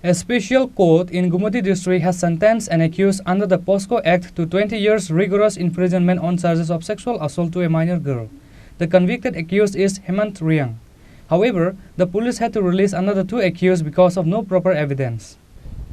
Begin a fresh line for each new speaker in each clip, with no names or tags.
A special court in Gumati district has sentenced an accused under the POSCO Act to 20 years rigorous imprisonment on charges of sexual assault to a minor girl. The convicted accused is Hemanta Reang. However, the police had to release another two accused because of no proper evidence.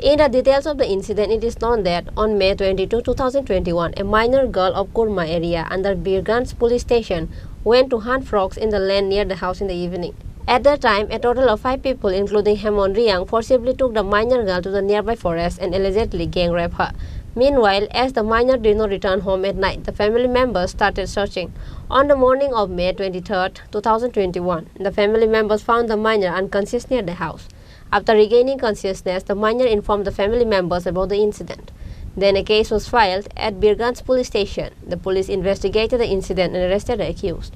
In the details of the incident, it is known that on May 22, 2021, a minor girl of Kurma area under Birganj police station went to hunt frogs in the land near the house in the evening. At that time, a total of 5 people, including Hemanta Reang, forcibly took the minor girl to the nearby forest and allegedly gang raped her. Meanwhile, as the minor did not return home at night, the family members started searching. On the morning of May 23, 2021, the family members found the minor unconscious near the house. After regaining consciousness, the minor informed the family members about the incident. Then a case was filed at Birganj police station. The police investigated the incident and arrested the accused.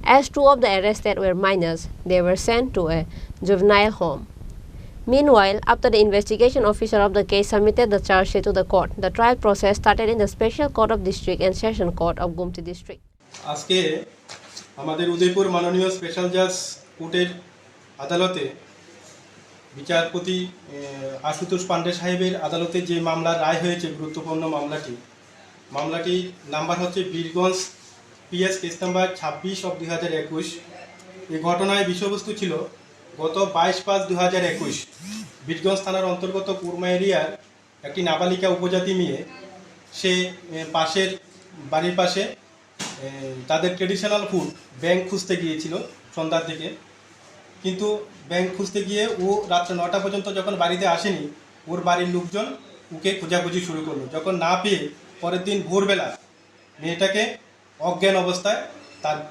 As 2 of the arrested were minors, they were sent to a juvenile home. Meanwhile, after the investigation officer of the case submitted the charge sheet to the court, the trial process started in the Special Court of District and Session Court of Gumti District.
আজকে আমাদের উদয়পুর মাননীয় special জাজ কোর্টের আদালতে বিচারপতি আশুতোষ পান্ডে সাহেবের আদালতে যে মামলার রায় হয়েছে গুরুত্বপূর্ণ মামলাটি নাম্বার হচ্ছে বীরগঞ্জ পিএস কেস নাম্বার 26/2021। এই ঘটনায় বিষয়বস্তু ছিল গত 22/5/2021 বীরগঞ্জ থানার অন্তর্গত কুরমা এরিয়ার একটি নাবালিকা উপজাতি মেয়ে সে পাশের বাড়ির পাশে তাদের ট্রেডিশনাল ফুড ব্যাংক খুঁজতে গিয়েছিল সন্ধ্যার দিকে, কিন্তু ব্যাংক খুঁজতে গিয়ে ও রাত্রে 9টা পর্যন্ত যখন বাড়িতে আসেনি, ওর বাড়ির লোকজন ওকে খোঁজাখুঁজি শুরু করলো। যখন না পেয়ে পরের দিন ভোরবেলা মেয়েটাকে অজ্ঞান অবস্থায়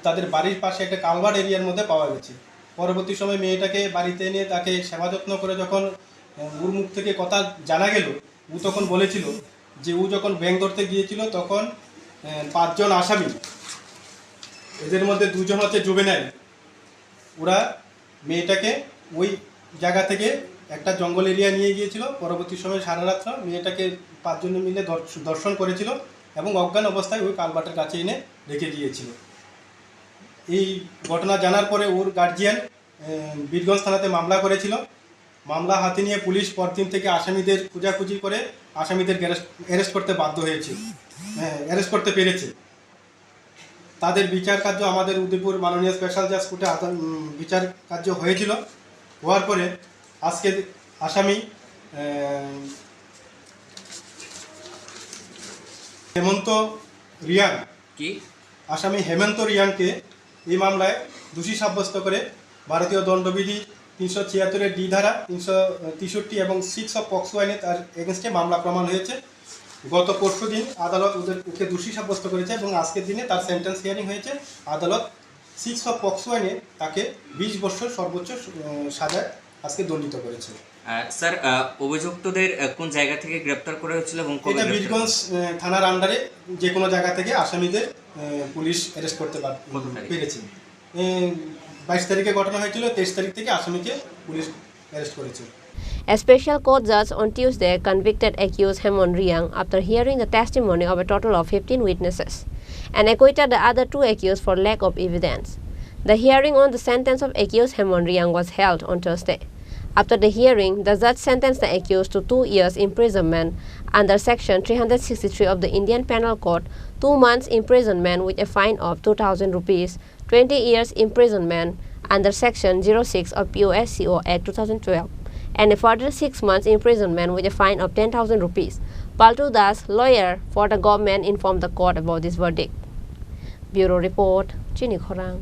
তাদের বাড়ির পাশে একটা কালভার্ট এরিয়ার মধ্যে পাওয়া গেছে। পরবর্তী সময় মেয়েটাকে বাড়িতে এনে তাকে সেবা যত্ন করে যখন ওর মুখ থেকে কথা জানা গেল, ও তখন বলেছিল যে ও যখন ব্যাংক ধরতে গিয়েছিল তখন 5 জন আসামি, এদের মধ্যে 2 জন হচ্ছে জুভেনাইল, ওরা মেয়েটাকে ওই জায়গা থেকে একটা জঙ্গল এরিয়া নিয়ে গিয়েছিল। পরবর্তী সময় সারা রাত্র মেয়েটাকে 5 জন মিলে দর্শন করেছিল এবং অজ্ঞান অবস্থায় ওই কালভার্টের কাছে এনে রেখে দিয়েছিল। এই ঘটনা জানার পরে ওর গার্জিয়ান বীরগঞ্জ থানাতে মামলা করেছিল। মামলা হাতে নিয়ে পুলিশ পরদিন থেকে আসামিদের খোঁজাখুঁজি করে আসামিদের অ্যারেস্ট করতে বাধ্য হয়েছে, অ্যারেস্ট করতে পেরেছে। তাদের বিচার কার্য আমাদের উদয়পুর মাননীয় স্পেশাল জাজ কোর্টে বিচার কার্য হয়েছিল। হওয়ার পরে আজকে আসামি হেমন্ত রিয়াং হেমন্ত রিয়াংকে এই মামলায় দোষী সাব্যস্ত করে ভারতীয় দণ্ডবিধি 376 ডি ধারা 363 এবং 6 অফ পক্সো আইনে তার এগেনস্টে মামলা প্রমাণ হয়েছে। গত পরশু দিন আদালত ওকে দোষী সাব্যস্ত করেছে এবং আজকের দিনে তার সেন্টেন্স হিয়ারিং হয়েছে। আদালত 6 অফ পক্সো আইনে তাকে 20 বছর সর্বোচ্চ সাজায় আজকে দণ্ডিত করেছে।
স্যার, অভিযুক্তদের কোন জায়গা থেকে গ্রেপ্তার করা হয়েছিল এবং
এটা বীরগঞ্জ থানার আন্ডারে যে কোনো জায়গা থেকে আসামিদের পুলিশ অ্যারেস্ট করতে পেরেছে। 22 তারিখে ঘটনা হয়েছিল, 23 তারিখ থেকে আসামিকে পুলিশ অ্যারেস্ট করেছে।
A special court judge on Tuesday convicted accused Hemanta Reang after hearing the testimony of a total of 15 witnesses and acquitted the other 2 accused for lack of evidence. The hearing on the sentence of accused Hemanta Reang was held on Thursday. After the hearing, the judge sentenced the accused to 2 years imprisonment under Section 363 of the Indian Penal Code, 2 months imprisonment with a fine of 2,000 rupees, 20 years imprisonment under Section 06 of POSCO Act 2012, and a further 6 months imprisonment with a fine of 10,000 rupees. Paltu Das, lawyer for the government, informed the court about this verdict. Bureau Report, Chini Khorang.